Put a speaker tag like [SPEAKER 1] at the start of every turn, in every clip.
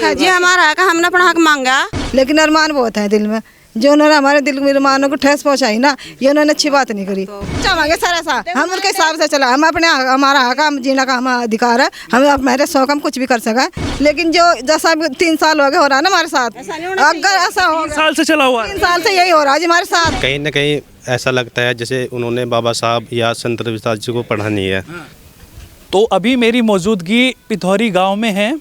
[SPEAKER 1] है जी, हमारा हक, हमने अपना हक मांगा।
[SPEAKER 2] लेकिन अरमान बहुत है दिल में, जो उन्होंने हमारे दिल में अरमानों को ठेस पहुंचाई ना, ये उन्होंने अच्छी बात नहीं करी। चाहेंगे सर ऐसा हम उनके हिसाब से चला, हम अपने हमारा हक, हम जीना का हमारा अधिकार है, हम हमारे शौक हम कुछ भी कर सका। लेकिन जो जैसा 3 साल हो गए हो रहा है ना हमारे साथ, अगर ऐसा हो
[SPEAKER 3] 3 साल से चला हुआ है।
[SPEAKER 2] 3 साल से यही हो रहा है जी हमारे साथ।
[SPEAKER 4] कहीं ना कहीं ऐसा लगता है जैसे उन्होंने बाबा साहब या संत रविदास जी को पढ़ा नहीं है।
[SPEAKER 3] तो अभी मेरी मौजूदगी पिथौरी गांव में है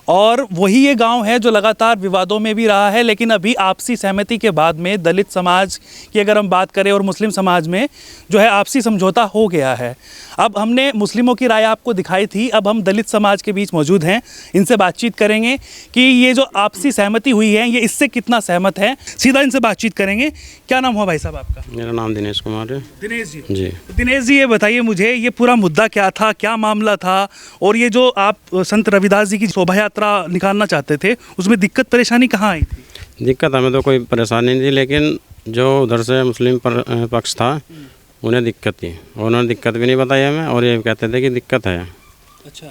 [SPEAKER 3] और वही ये गांव है जो लगातार विवादों में भी रहा है, लेकिन अभी आपसी सहमति के बाद में दलित समाज की अगर हम बात करें और मुस्लिम समाज में जो है आपसी समझौता हो गया है। अब हमने मुस्लिमों की राय आपको दिखाई थी, अब हम दलित समाज के बीच मौजूद हैं, इनसे बातचीत करेंगे कि ये जो आपसी सहमति हुई है ये इससे कितना सहमत है। सीधा इनसे बातचीत करेंगे। क्या नाम हुआ भाई साहब आपका?
[SPEAKER 4] मेरा नाम दिनेश कुमार है।
[SPEAKER 3] दिनेश जी।
[SPEAKER 4] जी
[SPEAKER 3] दिनेश जी, ये बताइए मुझे, ये पूरा मुद्दा क्या था, क्या मामला था, और ये जो आप संत रविदास जी की शोभा यात्रा निकालना चाहते थे उसमें दिक्कत परेशानी कहाँ आई थी?
[SPEAKER 4] दिक्कत हमें तो कोई परेशानी नहीं थी, लेकिन जो उधर से मुस्लिम पक्ष था उन्हें दिक्कत थी, और उन्होंने दिक्कत भी नहीं बताई हमें, और ये कहते थे कि दिक्कत है।
[SPEAKER 3] अच्छा,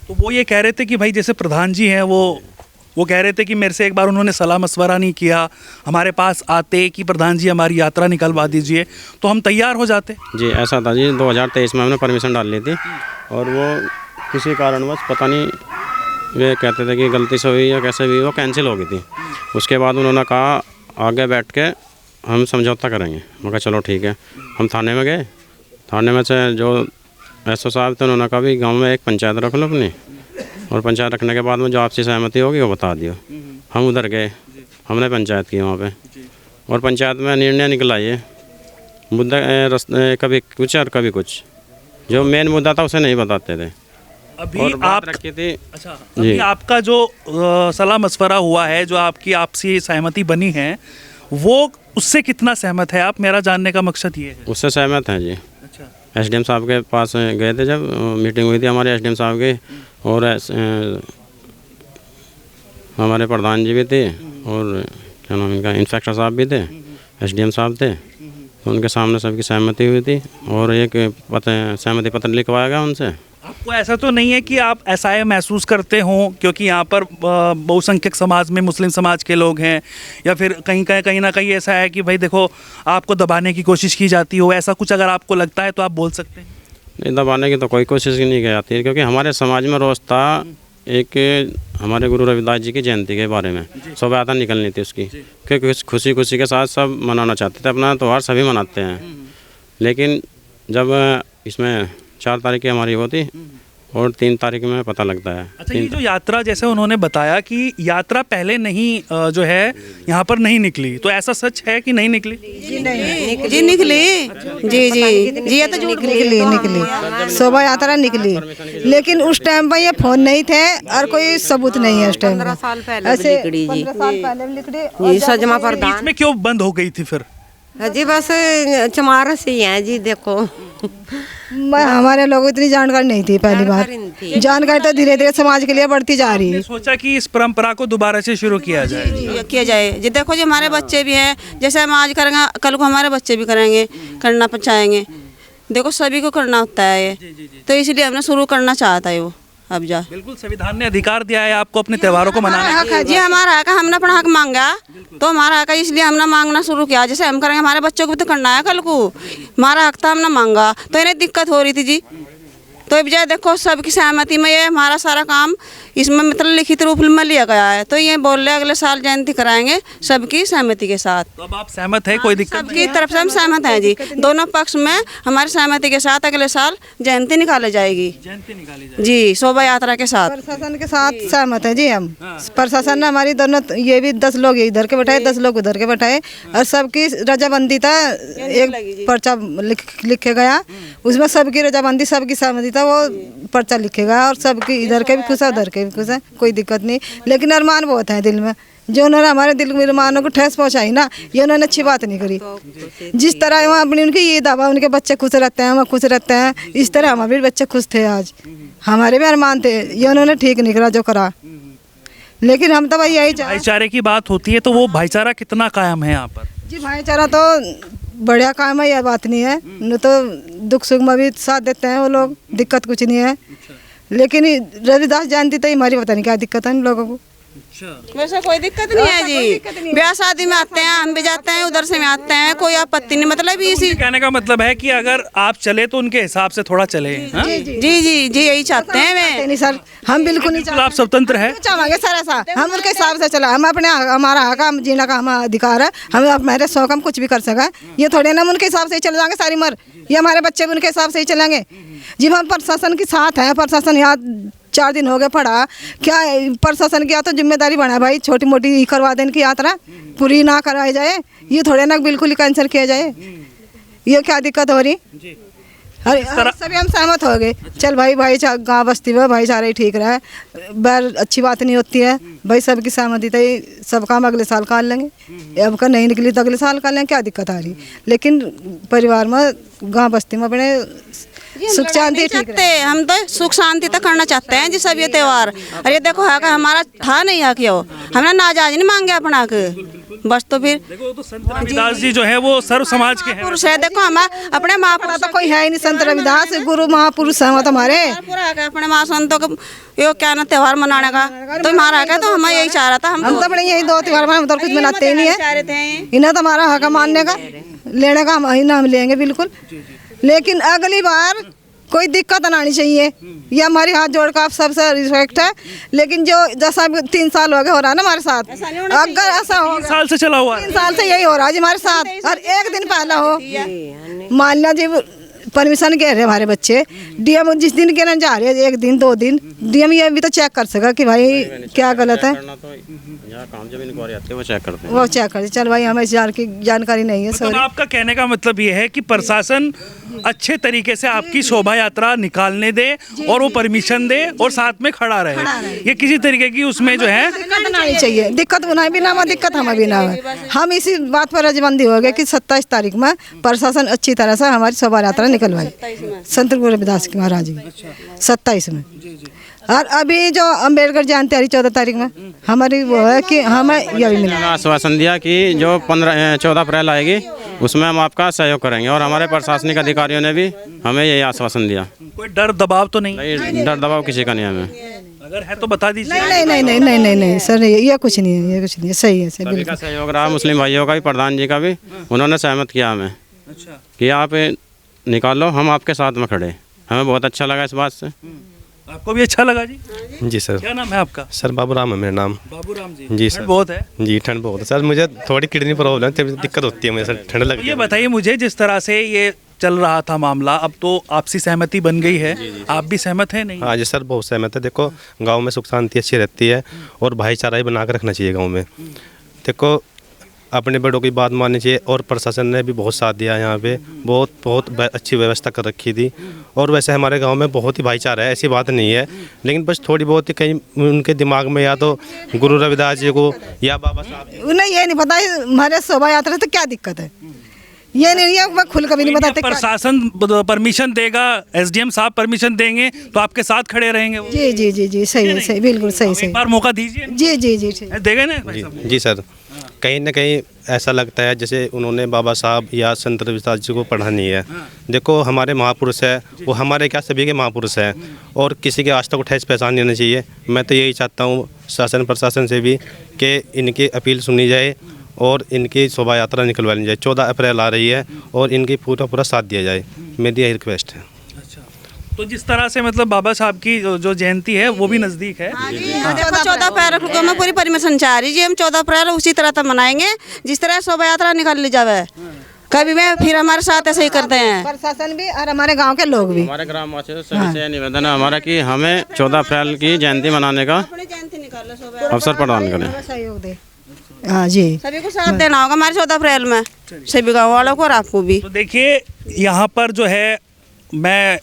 [SPEAKER 3] तो वो ये कह रहे थे कि भाई जैसे प्रधान जी हैं वो कह रहे थे कि मेरे से एक बार उन्होंने सलाह मशवरा नहीं किया, हमारे पास आते कि प्रधान जी हमारी यात्रा निकलवा दीजिए तो हम तैयार हो जाते।
[SPEAKER 4] जी ऐसा था जी, 2023 में हमने परमिशन डाल ली थी, और वो किसी कारणवश पता नहीं वे कहते थे कि गलती से हुई या कैसे भी, वो कैंसिल हो गई थी। उसके बाद उन्होंने कहा आगे बैठ के हम समझौता करेंगे। मैं कहा चलो ठीक है। हम थाने में गए, थाने में से जो एसओ साहब थे उन्होंने कहा भी गांव में एक पंचायत रख लो अपनी, और पंचायत रखने के बाद में जो आपसी सहमति होगी वो बता दियो। हम उधर गए, हमने पंचायत की वहाँ पे, और पंचायत में निर्णय निकला ये मुद्दा कभी कुछ और कभी कुछ, जो मेन मुद्दा था उसे नहीं बताते थे।
[SPEAKER 3] अभी आप
[SPEAKER 4] रखी थी।
[SPEAKER 3] अच्छा, अभी आपका जो सलाह मशवरा हुआ है, जो आपकी आपसी सहमति बनी है, वो उससे कितना सहमत है आप? मेरा जानने का मकसद ये है।
[SPEAKER 4] उससे सहमत हैं जी।
[SPEAKER 3] अच्छा,
[SPEAKER 4] एसडीएम साहब के पास गए थे जब मीटिंग हुई थी हमारे एसडीएम साहब की, और हमारे प्रधान जी भी थे, और क्या नाम इनका, इंस्पेक्टर साहब भी थे, एसडीएम साहब थे, तो उनके सामने सबकी सहमति हुई थी, और एक सहमति पत्र लिखवाया गया उनसे।
[SPEAKER 3] आपको ऐसा तो नहीं है कि आप ऐसा महसूस करते हो क्योंकि यहाँ पर बहुसंख्यक समाज में मुस्लिम समाज के लोग हैं, या फिर कहीं ना कहीं ऐसा है कि भाई देखो आपको दबाने की कोशिश की जाती हो, ऐसा कुछ अगर आपको लगता है तो आप बोल सकते हैं?
[SPEAKER 4] नहीं, दबाने की तो कोई कोशिश ही नहीं की जाती है, क्योंकि हमारे समाज में रोज़ था एक हमारे गुरु रविदास जी की जयंती के बारे में शोभा यात्रा निकलनी थी उसकी, क्योंकि खुशी खुशी के साथ सब मनाना चाहते थे, अपना त्यौहार सभी मनाते हैं। लेकिन जब इसमें 4 तारीख की हमारी वो थी, और 3 तारीख में पता लगता है।
[SPEAKER 3] अच्छा, ये जो यात्रा जैसे उन्होंने बताया कि यात्रा पहले नहीं जो है यहाँ पर नहीं निकली, तो ऐसा सच है कि नहीं निकली?
[SPEAKER 1] जी निकली, जी ये तो
[SPEAKER 2] निकली शोभा यात्रा निकली, लेकिन उस टाइम पर ये फोन नहीं थे और कोई सबूत नहीं है उस टाइम।
[SPEAKER 1] 15 साल पहले निकली जी,
[SPEAKER 2] 15 साल पहले निकली।
[SPEAKER 1] सजमा प्रधान
[SPEAKER 3] इसमें क्यों बंद हो गई थी फिर?
[SPEAKER 1] जी बस चमार से ही है जी। देखो
[SPEAKER 2] हमारे लोगों को इतनी जानकारी नहीं थी, पहली बार जानकारी तो धीरे धीरे समाज के लिए बढ़ती जा रही है।
[SPEAKER 3] सोचा कि इस परंपरा को दोबारा से शुरू किया जाए।
[SPEAKER 1] किया जाए जी। देखो जी हमारे बच्चे भी हैं, जैसे हम आज करेंगे कल को हमारे बच्चे भी करेंगे, करना चाहेंगे। देखो सभी को करना होता है ये, तो इसलिए हमने शुरू करना चाहता है वो। अब जा
[SPEAKER 3] बिल्कुल, संविधान ने अधिकार दिया है आपको अपने त्योहारों को मनाने
[SPEAKER 1] हक है जी, हमारा हक, हमने अपना हक मांगा तो हमारा हक है, इसलिए हमने मांगना शुरू किया। जैसे हम करेंगे हमारे बच्चों को भी तो करना है कल को, हमारा हक था, हमने मांगा तो इन्हें दिक्कत हो रही थी जी। तो अब जो देखो सबकी सहमति में ये हमारा सारा काम इसमें मतलब लिखित रूप में लिया गया है, तो ये बोल रहे अगले साल जयंती कराएंगे सबकी सहमति के साथ।
[SPEAKER 3] तो अब आप सहमत है? कोई दिक्कत
[SPEAKER 1] सबकी तरफ से हम सहमत हैं जी, दोनों पक्ष में हमारी सहमति के साथ अगले साल जयंती निकाली जाएगी।
[SPEAKER 3] जयंती निकाली जाए
[SPEAKER 1] जी, शोभा यात्रा के साथ।
[SPEAKER 2] प्रशासन के साथ सहमत है जी हम। प्रशासन ने हमारी दोनों ये भी 10 लोग इधर के बैठाए, 10 लोग उधर के बैठाए, और सबकी रजाबंदी था। एक पर्चा लिखे गया, उसमें सबकी रजाबंदी सबकी सहमति था, वो पर्चा लिखेगा, और सबकी इधर के भी खुश है उधर के भी खुश है, कोई दिक्कत नहीं। लेकिन अरमान बहुत है दिल में, जो उन्होंने हमारे दिल में अरमानों को ठेस पहुंचाई ना, ये उन्होंने अच्छी बात नहीं करी। जिस तरह वहाँ अपनी उनकी ये दावा उनके बच्चे खुश रहते हैं, वहाँ खुश रहते हैं, इस तरह हमारे भी बच्चे खुश थे। आज हमारे भी अरमान थे, ये उन्होंने ठीक नहीं करा जो करा। लेकिन हम तो भाई यही
[SPEAKER 3] भाईचारे की बात होती है, तो वो भाईचारा कितना कायम है यहाँ पर?
[SPEAKER 2] जी भाईचारा तो बढ़िया काम है, यह बात नहीं है, न तो दुख सुख में भी साथ देते हैं वो लोग, दिक्कत कुछ नहीं है। लेकिन रविदास जयंती तो हमारी पता नहीं क्या दिक्कत है इन लोगों को।
[SPEAKER 1] वैसे कोई दिक्कत नहीं है जी, ब्याह शादी में आते हैं, हम भी जाते हैं, उधर से में आते हैं, कोई आपत्ति नहीं। मतलब इसी
[SPEAKER 3] कहने का मतलब है कि अगर आप चले तो उनके हिसाब से थोड़ा चले। हाँ?
[SPEAKER 1] जी जी जी यही चाहते हैं वे।
[SPEAKER 2] नहीं सर, हम बिल्कुल नहीं
[SPEAKER 3] आप स्वतंत्र है।
[SPEAKER 2] चाहेंगे सर ऐसा, हम उनके हिसाब से चला, हम अपने हमारा हक, हम जीने का हमारा अधिकार है, हम हमारे शौक हम कुछ भी कर सका। ये थोड़े ना हम उनके हिसाब से ही चले जाएंगे सारी उम्र, ये हमारे बच्चे भी उनके हिसाब से ही चलेंगे। जब हम प्रशासन के साथ हैं, प्रशासन यहाँ 4 दिन हो गए पड़ा, क्या प्रशासन की तो जिम्मेदारी बना भाई, छोटी मोटी करवा देने की यात्रा पूरी ना करवाई जाए, ये थोड़े ना बिल्कुल ही कैंसिल किया जाए। ये क्या दिक्कत हो रही? अरे सभी हम सहमत हो गए, चल भाई गाँव बस्ती में भाईचारा ही ठीक रहा है, बैर अच्छी बात नहीं होती है भाई, सबकी सहमति तो सब काम अगले साल कर लेंगे, अब का नहीं निकली तो अगले साल कर लेंगे, क्या दिक्कत आ रही। लेकिन परिवार में गाँव बस्ती में अपने सुख शांति ठीक रहे।
[SPEAKER 1] हम तो सुख शांति तक करना चाहते हैं जी सब ये त्योहार। अरे देखो हक हमारा था नहीं, हक यो हमने नाजायज नहीं मांगे अपना हक, बस। तो फिर
[SPEAKER 3] देखो तो संत रविदास जी जो है वो सर्व समाज के हैं,
[SPEAKER 1] पुरुष है। देखो हम अपने महापुरुष
[SPEAKER 2] तो कोई है ही नहीं, संत रविदास गुरु महापुरुष हैं हमारे,
[SPEAKER 1] पूरा हक है अपने माँ संतों का यो क्या ना त्योहार मनाने का, तो हमारा हक है। तो हम यही चाह रहा था, हम
[SPEAKER 2] तो अपने यही 2 त्योहार में हम तो कुछ मनाते ही नहीं है, इन्हें तो हमारा हक मानने का लेने का हम लेंगे बिल्कुल। लेकिन अगली बार कोई दिक्कत ना आनी चाहिए, ये हमारी हाथ जोड़ कर आप सबसे रिस्पेक्ट है। लेकिन जो जैसा 3 साल हो गए हो रहा है ना हमारे साथ, अगर ऐसा हो
[SPEAKER 3] 3 साल से चला हुआ है,
[SPEAKER 2] 3 साल से यही हो रहा है जी हमारे साथ। और एक दिन पहला हो मान लिया जी परमिशन कह रहे हमारे बच्चे, डीएम जिस दिन के ना जा रहे हैं 1 दिन 2 दिन, डीएम ये भी तो चेक कर सका कि भाई क्या गलत है,
[SPEAKER 4] वो चेक करते हैं,
[SPEAKER 2] वो चेक कर। चल भाई हमें जानकारी नहीं है।
[SPEAKER 3] मतलब आपका कहने का मतलब ये है कि प्रशासन अच्छे तरीके से आपकी शोभा यात्रा निकालने दे और वो परमिशन दे और साथ में खड़ा रहे, ये किसी तरीके की उसमें जो है
[SPEAKER 2] दिक्कत नहीं चाहिए, दिक्कत होना भी ना, दिक्कत हमें भी ना है। हम इसी बात पर रजबंदी हो गए कि 27 तारीख में प्रशासन अच्छी तरह से हमारी शोभा यात्रा निकलवाई संत गुरु रविदास महाराज की 27 में। और अभी जो अम्बेडकर जयंती आ रही 14 तारीख में, हमारी वो है कि हमें यह भी मिला
[SPEAKER 4] आश्वासन दिया कि जो 14 अप्रैल आएगी उसमें हम आपका सहयोग करेंगे, और हमारे प्रशासनिक अधिकारियों ने भी हमें यही आश्वासन दिया।
[SPEAKER 3] कोई डर दबाव तो नहीं?
[SPEAKER 4] नहीं, डर दबाव किसी का नहीं है हमें।
[SPEAKER 3] अगर है तो बता दीजिए।
[SPEAKER 2] नहीं सर, ये कुछ नहीं है, ये कुछ नहीं है, सही है सर,
[SPEAKER 4] सभी का सहयोग रहा, मुस्लिम भाइयों का भी, प्रधान जी का भी, उन्होंने सहमत किया हमें कि आप निकालो, हम आपके साथ में खड़े। हमें बहुत अच्छा लगा इस बात से।
[SPEAKER 3] आपको भी अच्छा लगा जी?
[SPEAKER 5] जी सर।
[SPEAKER 3] क्या नाम है आपका?
[SPEAKER 5] सर बाबू राम है मेरा नाम।
[SPEAKER 3] बाबू राम जी।
[SPEAKER 5] जी सर।
[SPEAKER 3] बहुत है
[SPEAKER 5] जी, ठंड बहुत है सर, मुझे थोड़ी किडनी प्रॉब्लम है, तभी दिक्कत होती है मुझे सर, ठंड लगती है।
[SPEAKER 3] ये बताइए मुझे, जिस तरह से ये चल रहा था मामला, अब तो आपसी सहमति बन गई है, आप भी सहमत है? नहीं?
[SPEAKER 5] हाँ जी सर, बहुत सहमत है। देखो गाँव में सुख शांति अच्छी रहती है और भाईचारा ही बना कर रखना चाहिए गाँव में। देखो अपने बड़ों की बात माननी चाहिए, और प्रशासन ने भी बहुत साथ दिया यहाँ पे, बहुत अच्छी व्यवस्था कर रखी थी। और वैसे हमारे गांव में बहुत ही भाईचारा है, ऐसी बात नहीं है, लेकिन बस थोड़ी बहुत ही कहीं उनके दिमाग में या तो गुरु रविदास जी को या बाबा साहब,
[SPEAKER 2] उन्हें ये नहीं पता हमारे शोभा यात्रा से क्या दिक्कत है, ये नहीं है, मैं खुल कभी नहीं बताते।
[SPEAKER 3] प्रशासन परमिशन देगा, एसडीएम साहब परमिशन देंगे तो आपके साथ खड़े रहेंगे वो?
[SPEAKER 2] जी जी जी जी सही है, सही, बिल्कुल सही
[SPEAKER 3] एक बार मौका दीजिए।
[SPEAKER 2] जी जी जी
[SPEAKER 3] देगा ना भाई साहब?
[SPEAKER 5] जी सर, कहीं ना कहीं ऐसा लगता है जैसे उन्होंने बाबा साहब या संत रविदास जी को पढ़ा नहीं है। देखो हमारे महापुरुष है, वो हमारे क्या सभी के महापुरुष हैं, और किसी के आज तक ठेस पहचान नहीं होनी चाहिए। मैं तो यही चाहता हूँ शासन प्रशासन से भी कि इनकी अपील सुनी जाए और इनकी शोभा यात्रा निकलवाई जाए। 14 अप्रैल आ रही है और इनकी पूरा साथ दिया जाए, मेरी यही रिक्वेस्ट है।
[SPEAKER 3] तो जिस तरह से मतलब बाबा साहब की जो जयंती है वो भी नज़दीक है।
[SPEAKER 1] देखो 14 अप्रैल को मैं पूरी परमिशन चाह रही जी, हम 14 अप्रैल उसी तरह तो मनाएंगे जिस तरह शोभा यात्रा निकल ली जावे। कभी में फिर हमारे साथ ऐसे ही करते हैं
[SPEAKER 2] प्रशासन भी और हमारे गांव के लोग भी।
[SPEAKER 4] हमारे ग्रामवासियों से सभी से निवेदन है हमारा कि हमें 14 अप्रैल की जयंती मनाने का अवसर प्रदान करें,
[SPEAKER 2] सहयोग दे। हाँ जी,
[SPEAKER 1] सभी को साथ देना होगा हमारे 14 अप्रैल में, सभी गाँव वालों को और आपको भी।
[SPEAKER 3] तो देखिए यहाँ पर जो है मैं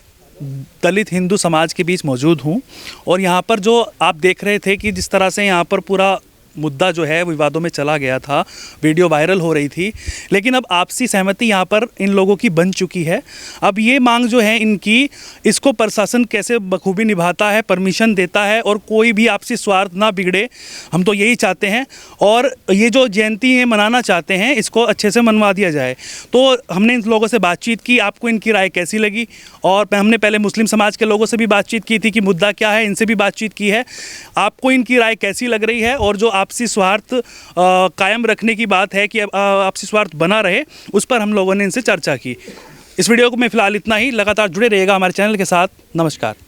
[SPEAKER 3] दलित हिंदू समाज के बीच मौजूद हूँ, और यहाँ पर जो आप देख रहे थे कि जिस तरह से यहाँ पर पूरा मुद्दा जो है विवादों में चला गया था, वीडियो वायरल हो रही थी, लेकिन अब आपसी सहमति यहाँ पर इन लोगों की बन चुकी है। अब ये मांग जो है इनकी, इसको प्रशासन कैसे बखूबी निभाता है, परमिशन देता है और कोई भी आपसी स्वार्थ ना बिगड़े, हम तो यही चाहते हैं। और ये जो जयंती है मनाना चाहते हैं, इसको अच्छे से मनवा दिया जाए। तो हमने इन लोगों से बातचीत की, आपको इनकी राय कैसी लगी? और हमने पहले मुस्लिम समाज के लोगों से भी बातचीत की थी कि मुद्दा क्या है, इनसे भी बातचीत की है। आपको इनकी राय कैसी लग रही है? और जो आपसी स्वार्थ कायम रखने की बात है कि आपसी स्वार्थ बना रहे, उस पर हम लोगों ने इनसे चर्चा की। इस वीडियो को मैं फ़िलहाल इतना ही। लगातार जुड़े रहिएगा हमारे चैनल के साथ। नमस्कार।